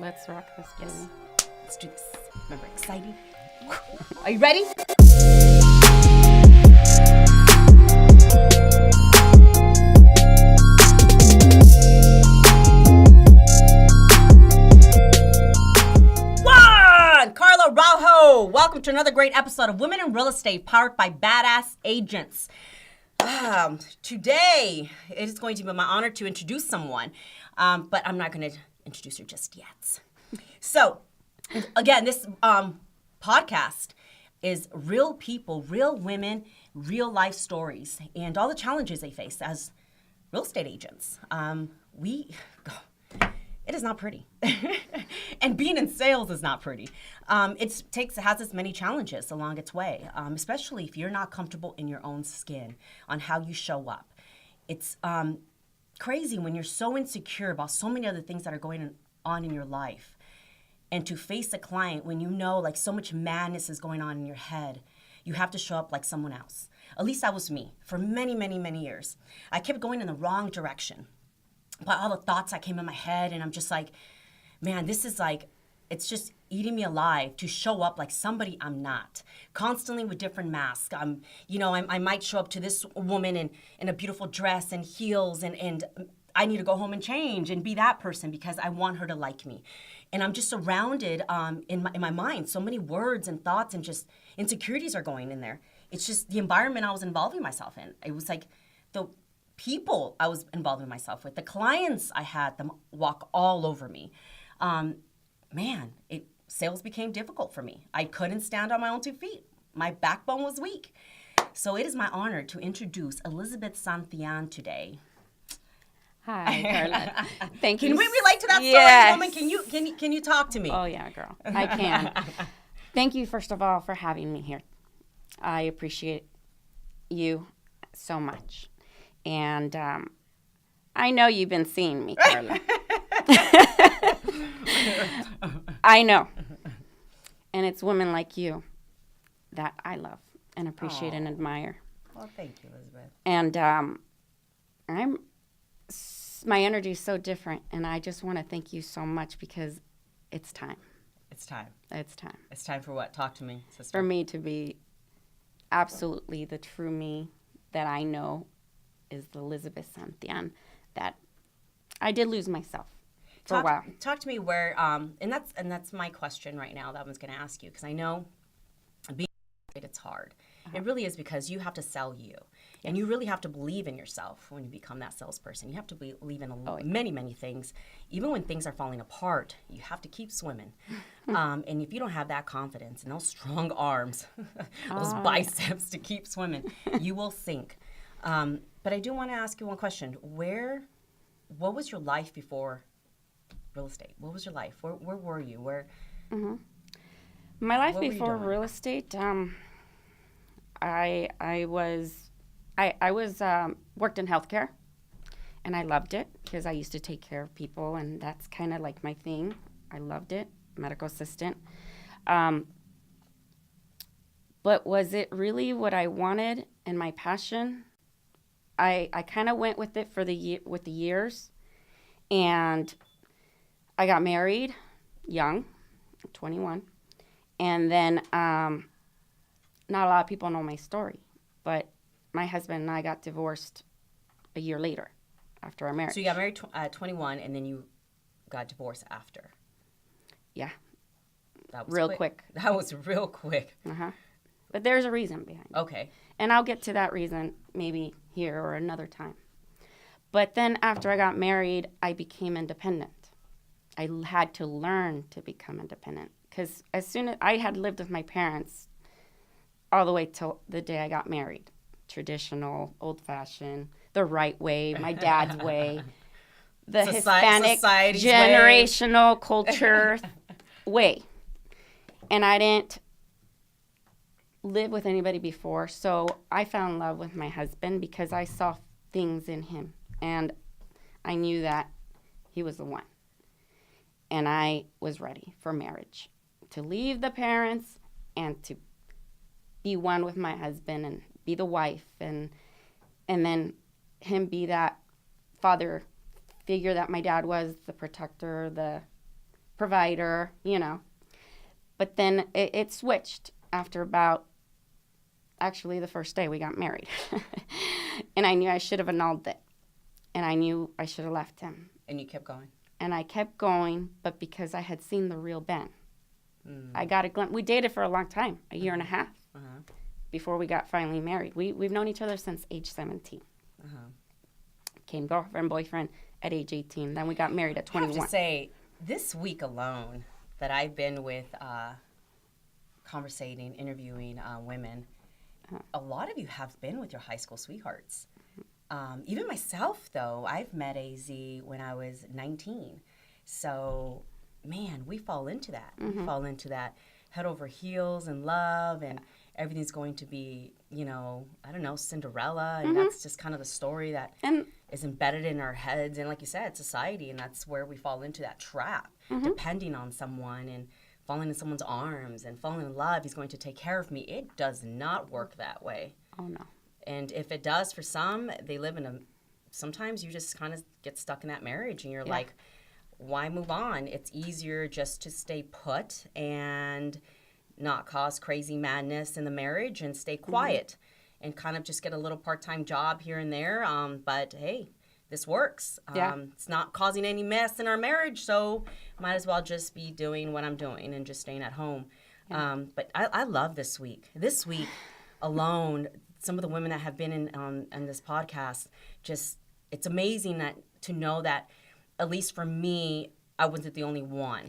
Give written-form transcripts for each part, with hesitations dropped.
Let's rock this, baby. Yes. Let's do this. Remember, exciting. Are you ready? Carla Araujo. Welcome to another great episode of Women in Real Estate, powered by Badass Agents. Today, it is going to be my honor to introduce someone, but I'm not going to introduce her just yet. So, again, this podcast is real people, real women, real life stories, and all the challenges they face as real estate agents. It is not pretty. And being in sales is not pretty. It has its many challenges along its way, especially if you're not comfortable in your own skin on how you show up. It's crazy when you're so insecure about so many other things that are going on in your life. And to face a client when you know like so much madness is going on in your head, you have to show up like someone else. At least that was me for many, many, many years. I kept going in the wrong direction by all the thoughts that came in my head, and I'm just like, man, this is like, it's just eating me alive to show up like somebody I'm not, constantly with different masks. I might show up to this woman in a beautiful dress and heels, and I need to go home and change and be that person because I want her to like me. And I'm just surrounded in my mind, so many words and thoughts and just insecurities are going in there. It's just the environment I was involving myself in. It was like the people I was involving myself with, the clients I had them walk all over me. Sales became difficult for me. I couldn't stand on my own 2 feet. My backbone was weak. So it is my honor to introduce Elizabeth Santillan today. Hi, Carla. Thank you. Can we relate to that story, Yes. woman? Can you talk to me? Oh, yeah, girl. I can. Thank you, first of all, for having me here. I appreciate you so much. And I know you've been seeing me, Carla. I know. And it's women like you that I love and appreciate and admire. Well, thank you, Elizabeth. And my energy is so different, and I just want to thank you so much because it's time. It's time. It's time. It's time for what? Talk to me, sister. For me to be absolutely the true me that I know is the Elizabeth Santillan that I did lose myself for a while. Talk to me where, and that's my question right now that I was going to ask you, because I know being it's hard. It really is, because you have to sell you. And you really have to believe in yourself when you become that salesperson. You have to believe in many, many things. Even when things are falling apart, you have to keep swimming. And if you don't have that confidence and those strong arms, those biceps to keep swimming, you will sink. But I do want to ask you one question. What was your life before real estate? What was your life? Where were you? My life before real estate, I was worked in healthcare, and I loved it because I used to take care of people, and that's kind of like my thing. I loved it, medical assistant. But was it really what I wanted and my passion? I kind of went with it with the years, and I got married young, 21, and then not a lot of people know my story, but my husband and I got divorced a year later after our marriage. So you got married at 21, and then you got divorced after. Yeah. That was real quick. That was real quick. But there's a reason behind it. Okay. And I'll get to that reason maybe here or another time. But then after I got married, I became independent. I had to learn to become independent because as soon as I had lived with my parents all the way till the day I got married, traditional, old-fashioned, the right way, my dad's way, the Hispanic generational culture way. And I didn't live with anybody before, so I found in love with my husband because I saw things in him, and I knew that he was the one. And I was ready for marriage, to leave the parents and to be one with my husband and be the wife, and then him be that father figure that my dad was, the protector, provider, you know. But then it switched after about, actually the first day we got married. And I knew I should have annulled it. And I knew I should have left him. And you kept going. And I kept going, but because I had seen the real Ben. I got a glimpse. We dated for a long time, a year and a half, before we got finally married. We've known each other since age 17. Became girlfriend, boyfriend at age 18. Then we got married at 21. I have to say, this week alone that I've been with conversating, interviewing women, a lot of you have been with your high school sweethearts. Even myself, though, I've met AZ when I was 19. So, man, we fall into that. We fall into that head over heels and love, and everything's going to be, you know, I don't know, Cinderella. And that's just kind of the story that is embedded in our heads. And like you said, society, and that's where we fall into that trap, depending on someone and falling in someone's arms and falling in love. He's going to take care of me. It does not work that way. Oh, no. And if it does for some, they live in sometimes you just kind of get stuck in that marriage and you're like, why move on? It's easier just to stay put and not cause crazy madness in the marriage and stay quiet and kind of just get a little part-time job here and there. But hey, this works. It's not causing any mess in our marriage, so might as well just be doing what I'm doing and just staying at home. But I love this week. This week alone, some of the women that have been in this podcast, just it's amazing to know that, at least for me, I wasn't the only one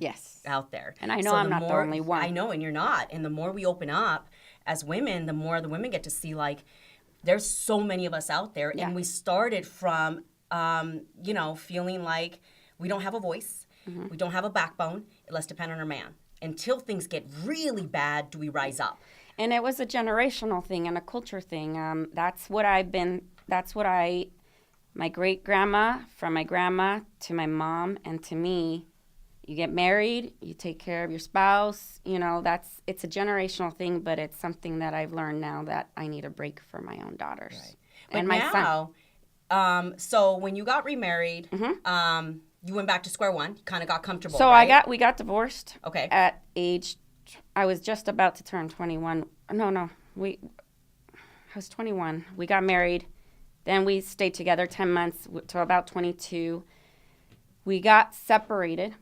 out there. And I know I'm not the only one. I know, and you're not. And the more we open up as women, the more the women get to see, like, there's so many of us out there. And we started from, you know, feeling like we don't have a voice. We don't have a backbone. Let's depend on our man. Until things get really bad, do we rise up. And it was a generational thing and a culture thing. My great-grandma, from my grandma to my mom and to me, you get married, you take care of your spouse, you know, it's a generational thing, but it's something that I've learned now that I need a break for my own daughters. Right. And but my now, son. So when you got remarried, you went back to square one, kind of got comfortable, So right? we got divorced at age, I was just about to turn 21. No, I was 21. We got married. Then we stayed together 10 months to about 22. We got separated.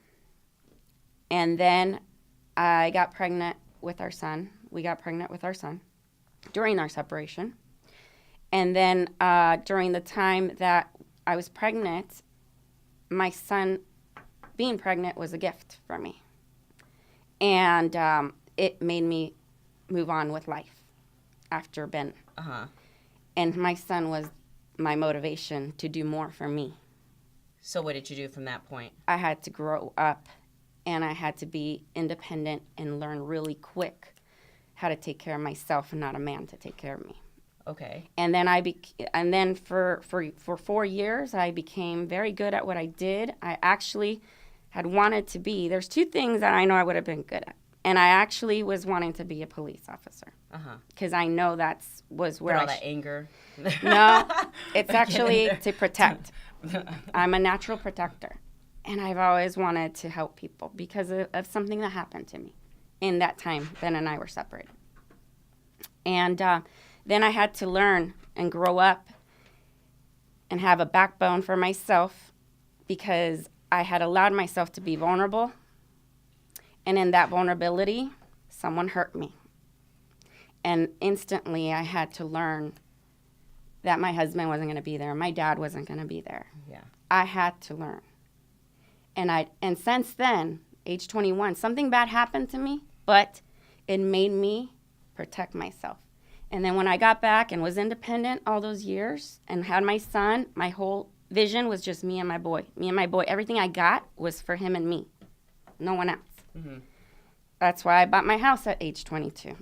And then I got pregnant with our son. We got pregnant with our son during our separation. And then during the time that I was pregnant, my son being pregnant was a gift for me. And it made me move on with life after Ben. And my son was my motivation to do more for me. So what did you do from that point? I had to grow up, and I had to be independent and learn really quick how to take care of myself and not a man to take care of me. Okay. And then for 4 years, I became very good at what I did. I actually had wanted to be. There's two things that I know I would have been good at. And I actually was wanting to be a police officer. Because I know was where all that anger. No, it's actually to protect. I'm a natural protector. And I've always wanted to help people because of something that happened to me in that time. Ben and I were separated. And then I had to learn and grow up and have a backbone for myself because I had allowed myself to be vulnerable. And in that vulnerability, someone hurt me. And instantly I had to learn that my husband wasn't going to be there. My dad wasn't going to be there. Yeah. I had to learn. And since then, age 21, something bad happened to me, but it made me protect myself. And then when I got back and was independent all those years and had my son, my whole vision was just me and my boy. Me and my boy. Everything I got was for him and me. No one else. That's why I bought my house at age 22.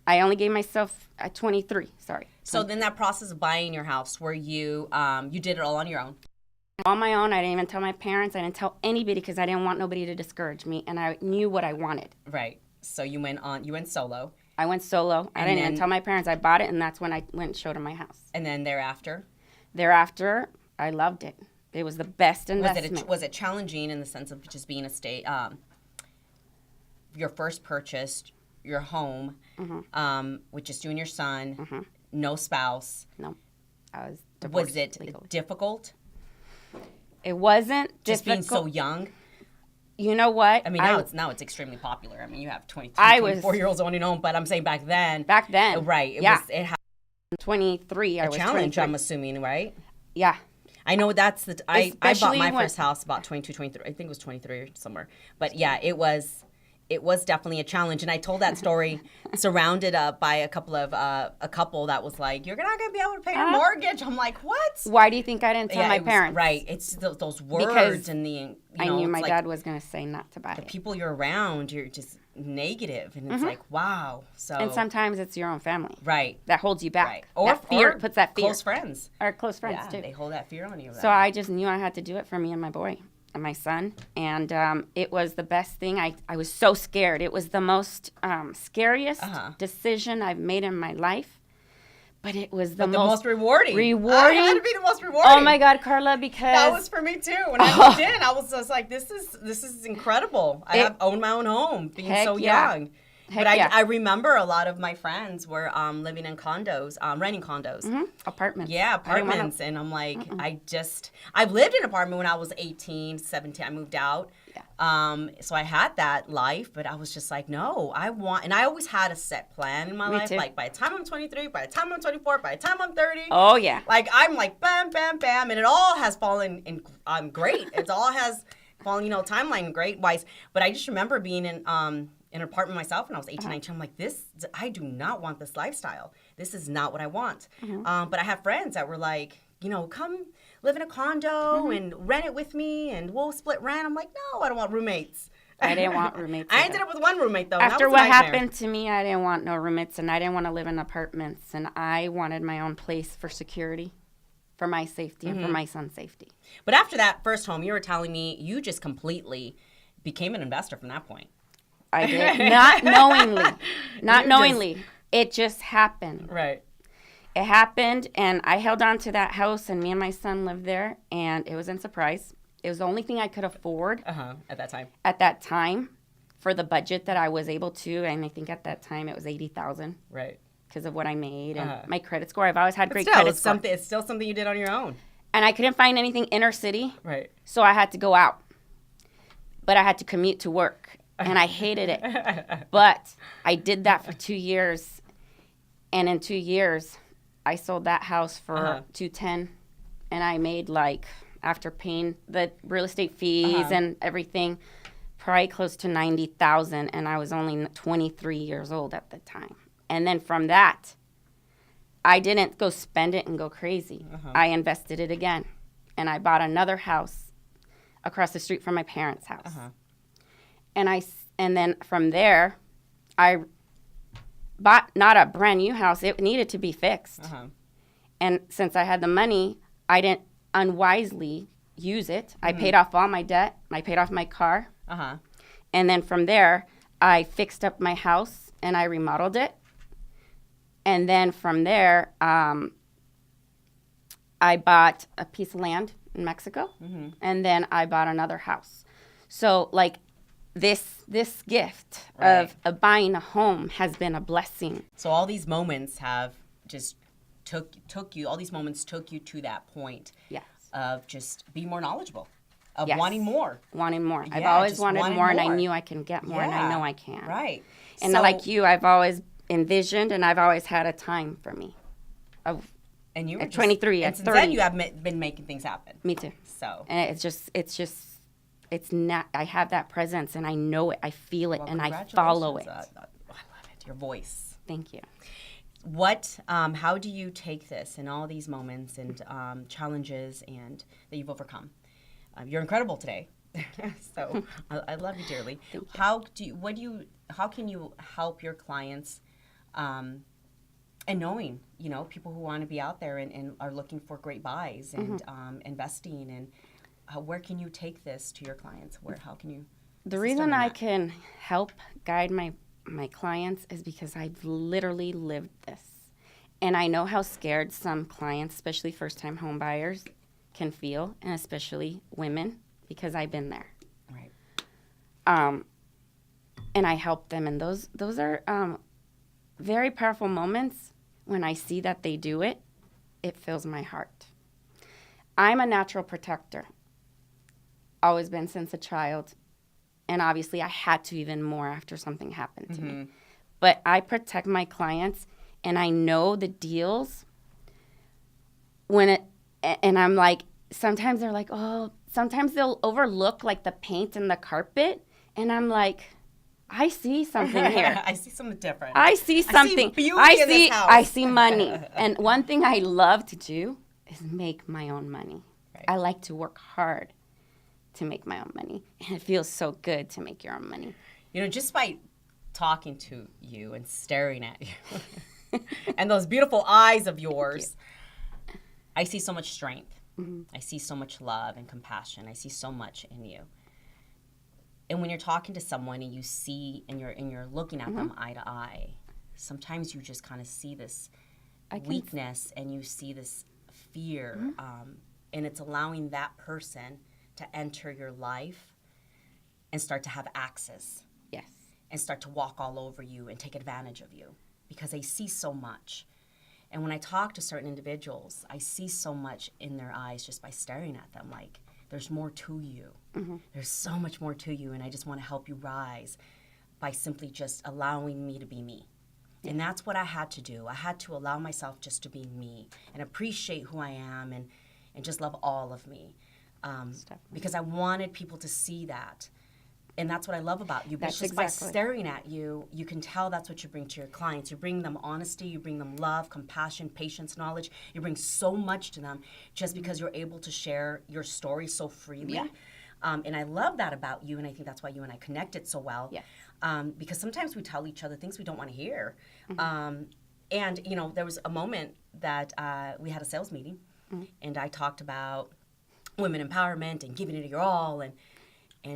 I only gave myself at 23, sorry. So then that process of buying your house, where you did it all on your own? On my own. I didn't even tell my parents. I didn't tell anybody because I didn't want nobody to discourage me, and I knew what I wanted. Right. So you went solo. I went solo. I didn't even tell my parents. I bought it, and that's when I went and showed them my house. And then thereafter? Thereafter, I loved it. It was the best investment. Was it challenging in the sense of just being your first purchase, your home, with just you and your son, no spouse. No, I was divorced. Was it legally. difficult? It wasn't Just difficult. being so young? You know what? I mean, now it's extremely popular. I mean, you have 23, I 24-year-olds owning a home, but I'm saying back then. Right. It had 23. I was challenge, 23. I'm assuming, right? Yeah. I know that's I bought Especially my when- first house about 22, 23. I think it was 23 or somewhere. But yeah, it was definitely a challenge. And I told that story surrounded by a couple that was like, you're not going to be able to pay your mortgage. I'm like, what? Why do you think I didn't tell my it was- parents? Right. It's those words Because and the, I knew it's my like dad was going to say not to buy the it. people you're around, you're just negative. And it's like, wow. So And sometimes it's your own family. Right. That holds you back. Right. That fear puts that fear. Close friends. Or close friends, Yeah, too. they hold that fear on you. So I just knew I had to do it for me and my boy and my son. And it was the best thing. I was so scared. It was the most scariest decision I've made in my life. But it was the most rewarding. Rewarding. It had to be the most rewarding. Oh, my God, Carla, because... That was for me, too. When I moved in, I was just like, this is incredible. I have owned my own home, being so young. But I remember a lot of my friends were living in condos, renting condos. Apartments. Yeah, apartments. And I'm like, I've lived in an apartment when I was 18, 17. I moved out. Yeah. So I had that life, but I was just like, no, and I always had a set plan in my life. Too. Like by the time I'm 23, by the time I'm 24, by the time I'm 30. Oh, yeah. Like I'm like, bam, bam, bam. And it all has fallen in great. It all has fallen, timeline great wise. But I just remember being in an apartment myself when I was 18, 19. I'm like, I do not want this lifestyle. This is not what I want. But I have friends that were like, come live in a condo and rent it with me and we'll split rent. I'm like, no, I don't want roommates. I didn't want roommates. I ended up with one roommate, though. After that was what a nightmare. happened to me, I didn't want no roommates and I didn't want to live in apartments. And I wanted my own place for security, for my safety and for my son's safety. But after that first home, you were telling me you just completely became an investor from that point. I did. Not knowingly. Not knowingly. It just happened. Right. It happened, and I held on to that house, and me and my son lived there, and it was in Surprise. It was the only thing I could afford At that time. for the budget that I was able to, and I think at that time it was $80,000. Right. Because of what I made and my credit score. I've always had great credit score. It's still something you did on your own. And I couldn't find anything inner city. Right. So I had to go out. But I had to commute to work. And I hated it. But I did that for 2 years. And in 2 years, I sold that house for $210,000. And I made, after paying the real estate fees and everything, probably close to $90,000. And I was only 23 years old at the time. And then from that, I didn't go spend it and go crazy. I invested it again. And I bought another house across the street from my parents' house. And then from there, I bought not a brand new house. It needed to be fixed. And since I had the money, I didn't unwisely use it. I paid off all my debt. I paid off my car. And then from there, I fixed up my house and I remodeled it. And then from there, I bought a piece of land in Mexico. And then I bought another house. So, this gift of buying a home has been a blessing. So all these moments have just took you to that point of just being more knowledgeable, of wanting more. Wanting more. I've Yeah, always just wanted wanting more, and I more. knew I can get more, and I know I can. Right. And So- like you, I've always envisioned, and I've always had a time for me. And you were At 23, and at since 30. then you have been making things happen. Me too. So And it's not, I have that presence, and I know it, I feel it, and I follow it. congratulations. I love it. Your voice. Thank you. How do you take this and all these moments and challenges and that you've overcome? You're incredible today. So I love you dearly. How can you help your clients and knowing, people who want to be out there and are looking for great buys and investing, and where can you take this to your clients? How can you? The reason I can help guide my clients is because I've literally lived this. And I know how scared some clients, especially first-time home buyers, can feel, and especially women, because I've been there. Right. and I help them. And those are very powerful moments. When I see that they do it, it fills my heart. I'm a natural protector. Always been since a child. And obviously I had to even more after something happened to me. But I protect my clients, and I know the deals and I'm like, sometimes they're like, oh, sometimes they'll overlook like the paint and the carpet. And I'm like, I see something here. I see something different. I see something. I see beauty in this house. I see money. And one thing I love to do is make my own money. Right. I like to work hard to make my own money. And it feels so good to make your own money. You know, just by talking to you and staring at you and those beautiful eyes of yours, I see so much strength. I see so much love and compassion. I see so much in you. And when you're talking to someone and you see and you're looking at them eye to eye, sometimes you just kind of see this weakness and you see this fear, and it's allowing that person to enter your life and start to have access. Yes. And start to walk all over you and take advantage of you because they see so much. And when I talk to certain individuals, I see so much in their eyes just by staring at them. Like, there's more to you. There's so much more to you, and I just want to help you rise by simply just allowing me to be me. Yeah. And that's what I had to do. I had to allow myself just to be me and appreciate who I am and just love all of me. Because I wanted people to see that. And that's what I love about you. But just by staring at you, you can tell that's what you bring to your clients. You bring them honesty, you bring them love, compassion, patience, knowledge. You bring so much to them just because you're able to share your story so freely. Yeah. And I love that about you, and I think that's why you and I connected so well. Yeah. Because sometimes we tell each other things we don't want to hear. And, you know, there was a moment that we had a sales meeting, and I talked about women empowerment and giving it your all and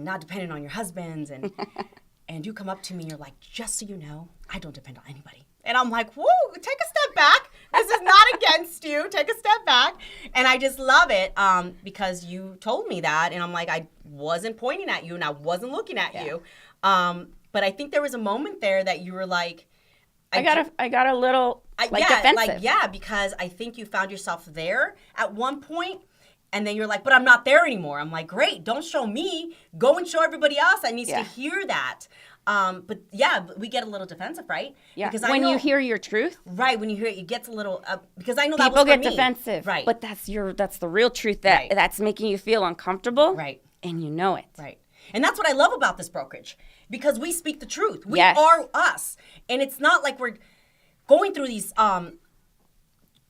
not depending on your husbands, and you come up to me and you're like, just so you know, I don't depend on anybody. And I'm like, whoa, take a step back. This is not against you. Take a step back. And I just love it because you told me that, and I'm like, I wasn't pointing at you and I wasn't looking at you. But I think there was a moment there that you were like, I got a little defensive. Because I think you found yourself there at one point. And then you're like, but I'm not there anymore. I'm like, great, don't show me. Go and show everybody else that needs to hear that. But we get a little defensive, right? Yeah, because when you hear your truth. Right, when you hear it, it gets a little, because I know that was for me. People get defensive. Right. But that's the real truth that's making you feel uncomfortable. Right. And you know it. Right. And that's what I love about this brokerage, because we speak the truth. We are us. And it's not like we're going through these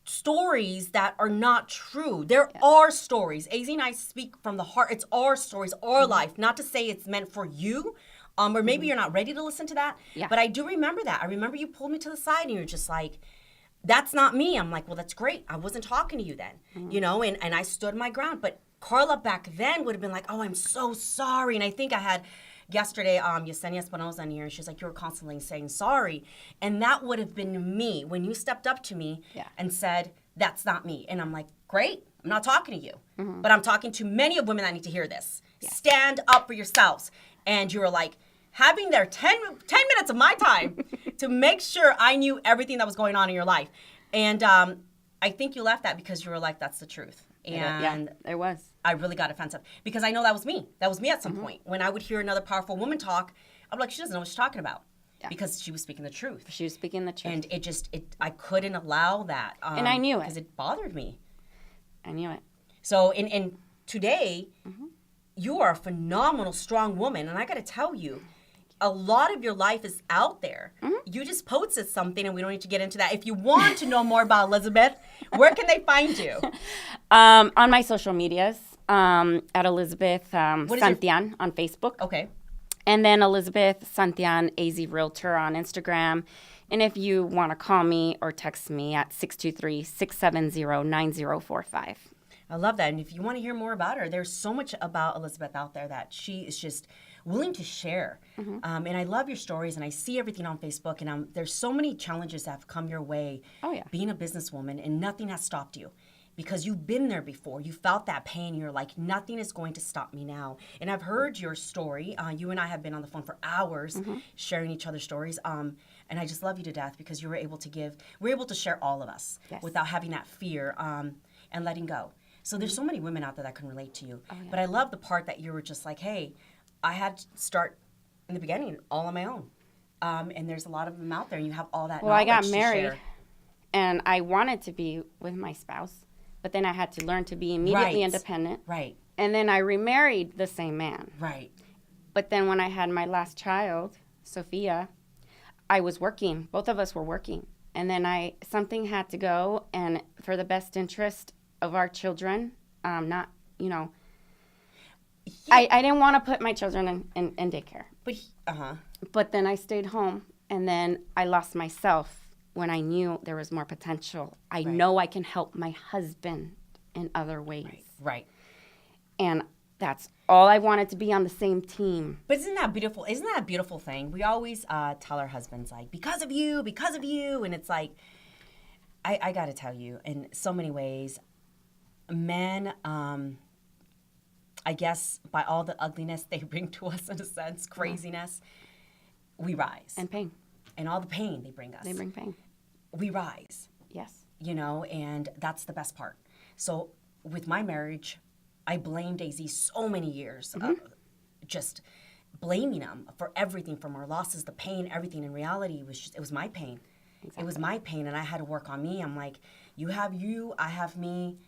stories that are not true. There are stories. AZ and I speak from the heart. It's our stories, our life. Not to say it's meant for you, or maybe you're not ready to listen to that. Yeah. But I do remember that. I remember you pulled me to the side and you're just like, that's not me. I'm like, well, that's great. I wasn't talking to you then, you know, and I stood my ground. But Carla back then would have been like, oh, I'm so sorry. And I think I had yesterday, Yesenia Espinosa in here, and she's like, you were constantly saying sorry. And that would have been me when you stepped up to me and said, that's not me. And I'm like, great, I'm not talking to you. But I'm talking to many of women that need to hear this. Stand up for yourselves. And you were like, having their 10 minutes of my time to make sure I knew everything that was going on in your life. And I think you left that because you were like, that's the truth. And it was. I really got offensive because I know that was me. That was me at some point. When I would hear another powerful woman talk, I'm like, she doesn't know what she's talking about. Yeah. Because she was speaking the truth. She was speaking the truth. And I couldn't allow that. And I knew it. Because it bothered me. I knew it. So in today, you are a phenomenal, strong woman. And I got to tell you, a lot of your life is out there. You just posted something, and we don't need to get into that. If you want to know more about Elizabeth, where can they find you? On my social medias, at Elizabeth Santillan on Facebook. Okay. And then Elizabeth Santillan, AZ Realtor on Instagram. And if you want to call me or text me at 623-670-9045. I love that. And if you want to hear more about her, there's so much about Elizabeth out there that she is just willing to share. And I love your stories, and I see everything on Facebook, and there's so many challenges that have come your way being a businesswoman, and nothing has stopped you. because you've been there before. You felt that pain. You're like, nothing is going to stop me now. And I've heard your story. You and I have been on the phone for hours sharing each other's stories. And I just love you to death because you were able to share all of us without having that fear and letting go. So there's so many women out there that can relate to you. Oh, yeah. But I love the part that you were just like, hey, I had to start in the beginning all on my own. And there's a lot of them out there, and you have all that knowledge I got to married, share. and I wanted to be with my spouse, but then I had to learn to be immediately independent. Right. And then I remarried the same man. Right. But then when I had my last child, Sophia, I was working. Both of us were working. And then something had to go, and for the best interest of our children, I didn't want to put my children in daycare. But then I stayed home, and then I lost myself when I knew there was more potential. I know I can help my husband in other ways. Right. And that's all I wanted, to be on the same team. But isn't that beautiful? Isn't that a beautiful thing? We always tell our husbands, like, because of you. And it's like, I got to tell you, in so many ways, men, I guess by all the ugliness they bring to us, in a sense, craziness, we rise. And pain. And all the pain they bring us. They bring pain. We rise. Yes. And that's the best part. So with my marriage, I blamed AZ so many years, just blaming him for everything, from our losses, the pain, everything. In reality, it was my pain. Exactly. It was my pain, and I had to work on me. I'm like, you have you, I have me.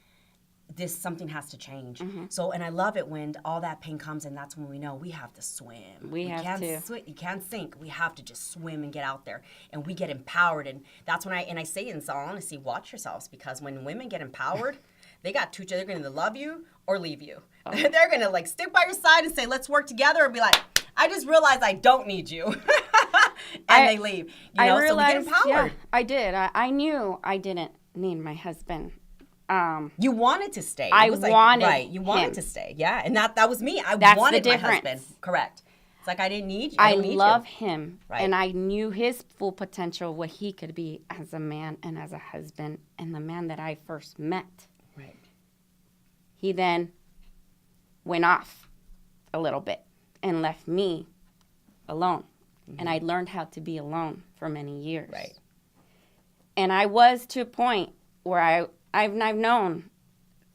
Something has to change. So, and I love it when all that pain comes, and that's when we know we have to swim. We have to. You can't sink. We have to just swim and get out there, and we get empowered. And that's when I say in all honesty, watch yourselves, because when women get empowered, they got two. They're going to love you or leave you. Oh. They're going to like stick by your side and say, let's work together, and be like, I just realized I don't need you. They leave. I realized, so we get empowered. Yeah, I did. I knew I didn't need my husband. You wanted to stay. I wanted right. You wanted to stay. Yeah, and that was me. That's wanted the my difference. husband. Correct. It's like I didn't need you. I don't need love you. him, right. And I knew his full potential, what he could be as a man and as a husband, and the man that I first met. Right. He then went off a little bit and left me alone, and I learned how to be alone for many years. Right. And I was to a point where I've known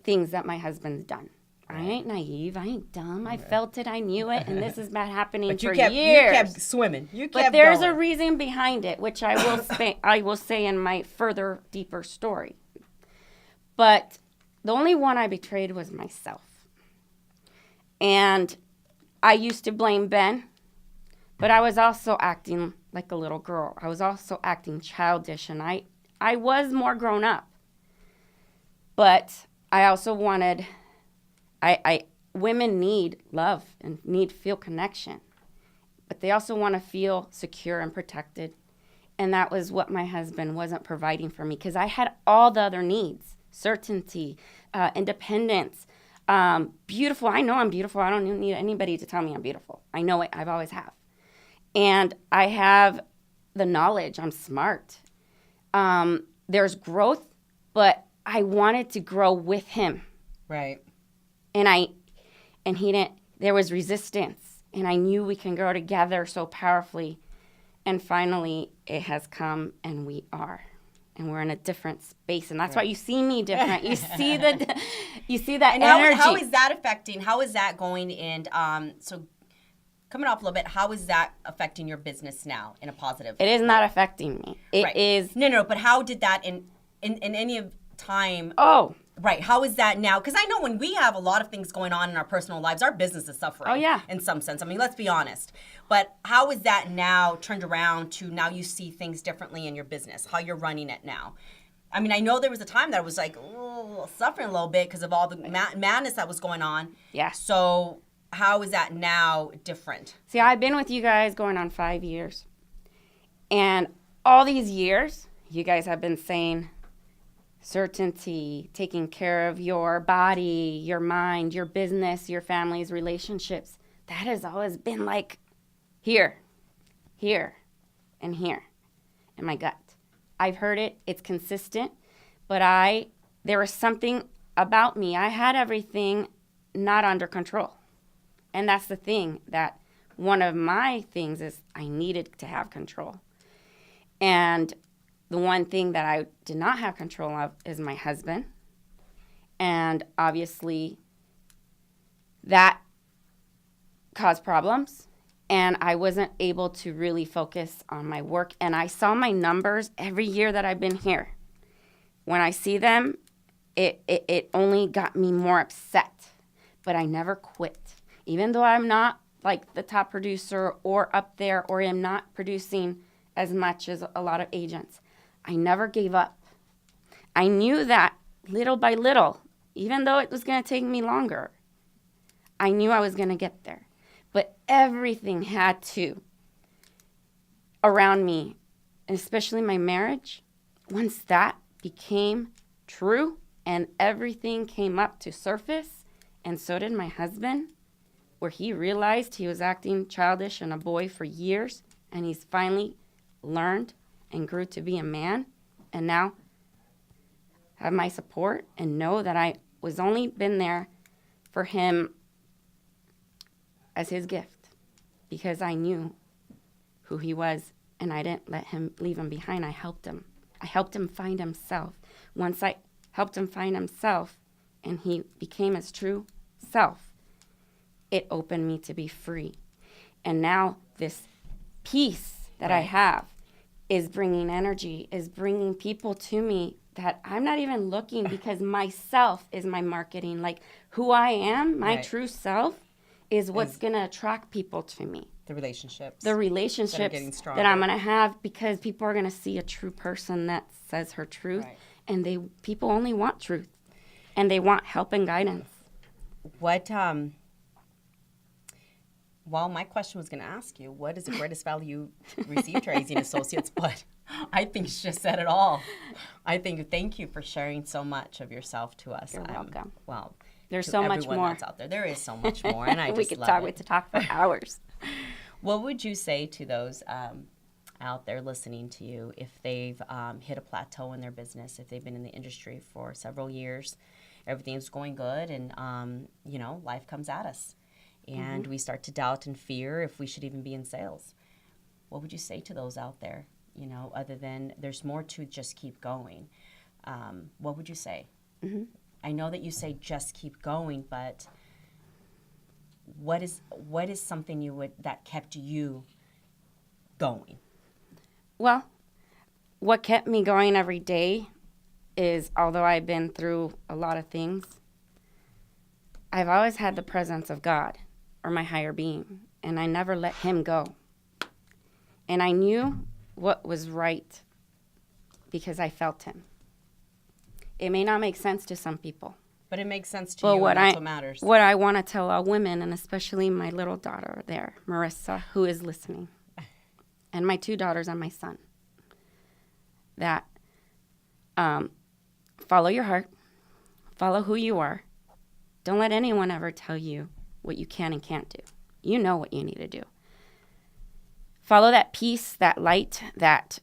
things that my husband's done. I ain't naive. I ain't dumb. I felt it. I knew it. And this has been happening for years. You kept swimming. You kept But there's going. a reason behind it, which I will say in my further, deeper story. But the only one I betrayed was myself. And I used to blame Ben, but I was also acting like a little girl. I was also acting childish, and I was more grown up. But I also wanted, women need love and need feel connection, but they also want to feel secure and protected. And that was what my husband wasn't providing for me, because I had all the other needs: certainty, independence, beautiful. I know I'm beautiful. I don't even need anybody to tell me I'm beautiful. I know it. I've always have. And I have the knowledge. I'm smart. There's growth, but I wanted to grow with him. Right. And he didn't, there was resistance, and I knew we can grow together so powerfully. And finally it has come, and we are, and we're in a different space. And that's why you see me different. You see that and energy. How is that affecting, how is that going? And so coming off a little bit, how is that affecting your business now in a positive It is not affecting me. It is. No, but how did that in any of time? Oh. Right. How is that now? Because I know when we have a lot of things going on in our personal lives, our business is suffering. Oh, yeah. In some sense. I mean, let's be honest. But how is that now turned around to now you see things differently in your business, how you're running it now? I mean, I know there was a time that I was like suffering a little bit because of all the madness that was going on. Yeah. So how is that now different? See, I've been with you guys going on 5 years. And all these years, you guys have been saying certainty, taking care of your body, your mind, your business, your family's relationships. That has always been like here, and here in my gut. I've heard it. It's consistent. But I there was something about me. I had everything not under control. And that's the thing, that one of my things is I needed to have control. And the one thing that I did not have control of is my husband. And obviously that caused problems. And I wasn't able to really focus on my work. And I saw my numbers every year that I've been here. When I see them, it only got me more upset. But I never quit. Even though I'm not like the top producer or up there, or am not producing as much as a lot of agents, I never gave up. I knew that little by little, even though it was going to take me longer, I knew I was going to get there. But everything had to, around me, and especially my marriage, once that became true and everything came up to surface, and so did my husband, where he realized he was acting childish and a boy for years, and he's finally learned and grew to be a man, and now have my support and know that I was only been there for him as his gift, because I knew who he was, and I didn't let him leave him behind. I helped him. I helped him find himself. Once I helped him find himself and he became his true self, it opened me to be free. And now this peace that I have is bringing energy, is bringing people to me that I'm not even looking, because myself is my marketing. Like who I am, my true self, is what's going to attract people to me. The relationships that I'm going to have, because people are going to see a true person that says her truth. Right. And people only want truth, and they want help and guidance. Well, my question was going to ask you, what is the greatest value you received from Raising Associates? But I think she just said it all. Thank you for sharing so much of yourself to us. You're welcome. Well, there's so much more that's out there. There is so much more, and I we just could love talk to talk for hours. What would you say to those out there listening to you if they've hit a plateau in their business, if they've been in the industry for several years, everything's going good, and life comes at us, and we start to doubt and fear if we should even be in sales? What would you say to those out there? Other than there's more to just keep going. What would you say? Mm-hmm. I know that you say just keep going, but what is something that kept you going? Well, what kept me going every day is, although I've been through a lot of things, I've always had the presence of God or my higher being, and I never let him go. And I knew what was right because I felt him. It may not make sense to some people. But it makes sense to you, and that's what matters. What I want to tell all women, and especially my little daughter there, Marissa, who is listening, and my 2 daughters and my son, that follow your heart, follow who you are. Don't let anyone ever tell you what you can and can't do. You know what you need to do. Follow that peace, that light, that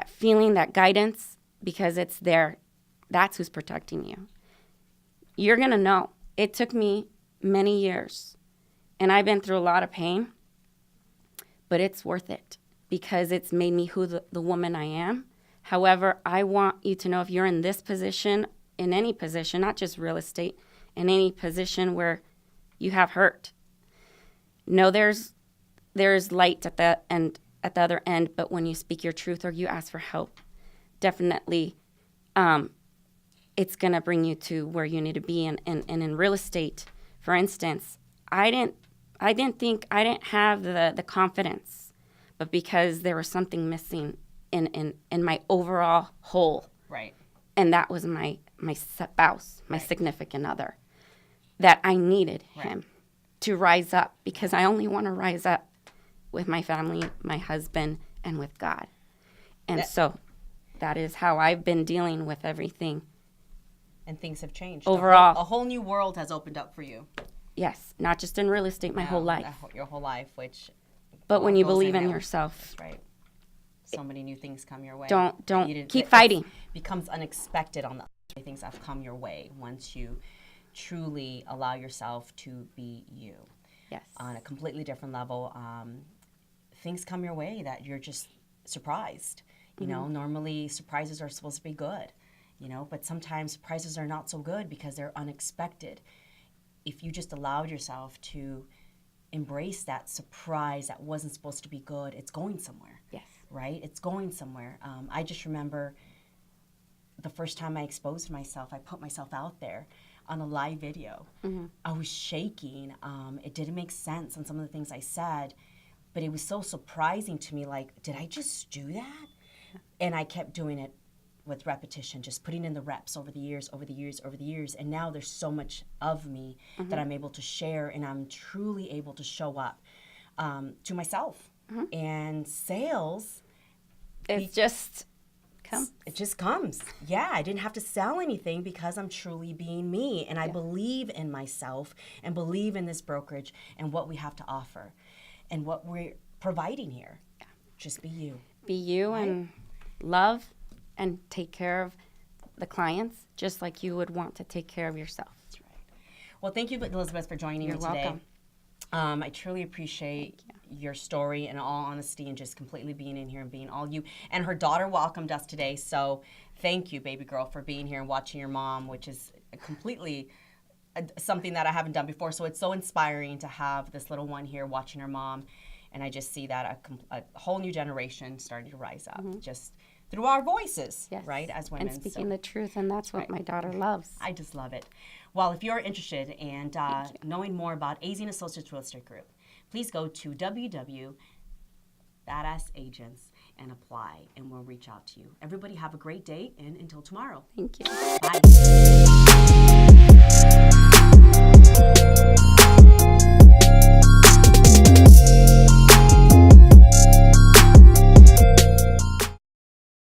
feeling, that guidance, because it's there. That's who's protecting you. You're going to know. It took me many years, and I've been through a lot of pain, but it's worth it because it's made me who the woman I am. However, I want you to know, if you're in this position, in any position, not just real estate, in any position where you have hurt, know there's light at the other end, but when you speak your truth or you ask for help, definitely it's going to bring you to where you need to be. And in real estate, for instance, I didn't have the confidence, but because there was something missing in my overall whole. Right. And that was my spouse, my significant other, that I needed him to rise up, because I only want to rise up with my family, my husband, and with God. And so that is how I've been dealing with everything. And things have changed. Overall. A whole new world has opened up for you. Yes, not just in real estate, my whole life. Your whole life, which... But when you believe in yourself. That's right. So many new things come your way. Don't keep fighting. Becomes unexpected on the things that have come your way once you truly allow yourself to be you. Yes. On a completely different level. Things come your way that you're just surprised. You know, normally surprises are supposed to be good, you know, but sometimes surprises are not so good because they're unexpected. If you just allowed yourself to embrace that surprise that wasn't supposed to be good, it's going somewhere. Yes. Right? It's going somewhere. I just remember the first time I exposed myself, I put myself out there on a live video. I was shaking. It didn't make sense on some of the things I said, but it was so surprising to me, like, did I just do that? And I kept doing it with repetition, just putting in the reps over the years, and now there's so much of me that I'm able to share, and I'm truly able to show up to myself. And sales, It just comes. it just comes. Yeah, I didn't have to sell anything because I'm truly being me, and I believe in myself and believe in this brokerage and what we have to offer and what we're providing here. Just be you. Be you and love and take care of the clients just like you would want to take care of yourself. That's right. Well, thank you, Elizabeth, for joining You're me today. welcome. I truly appreciate your story in all honesty and just completely being in here and being all you. And her daughter welcomed us today, so thank you, baby girl, for being here and watching your mom, which is completely something that I haven't done before. So it's so inspiring to have this little one here watching her mom. And I just see that a whole new generation starting to rise up just through our voices, right, as women. And speaking the truth, and that's what my daughter loves. I just love it. Well, if you're interested and knowing more about AZ & Associates Real Estate Group, please go to www.badassagents and apply, and we'll reach out to you. Everybody have a great day, and until tomorrow. Thank you. Bye.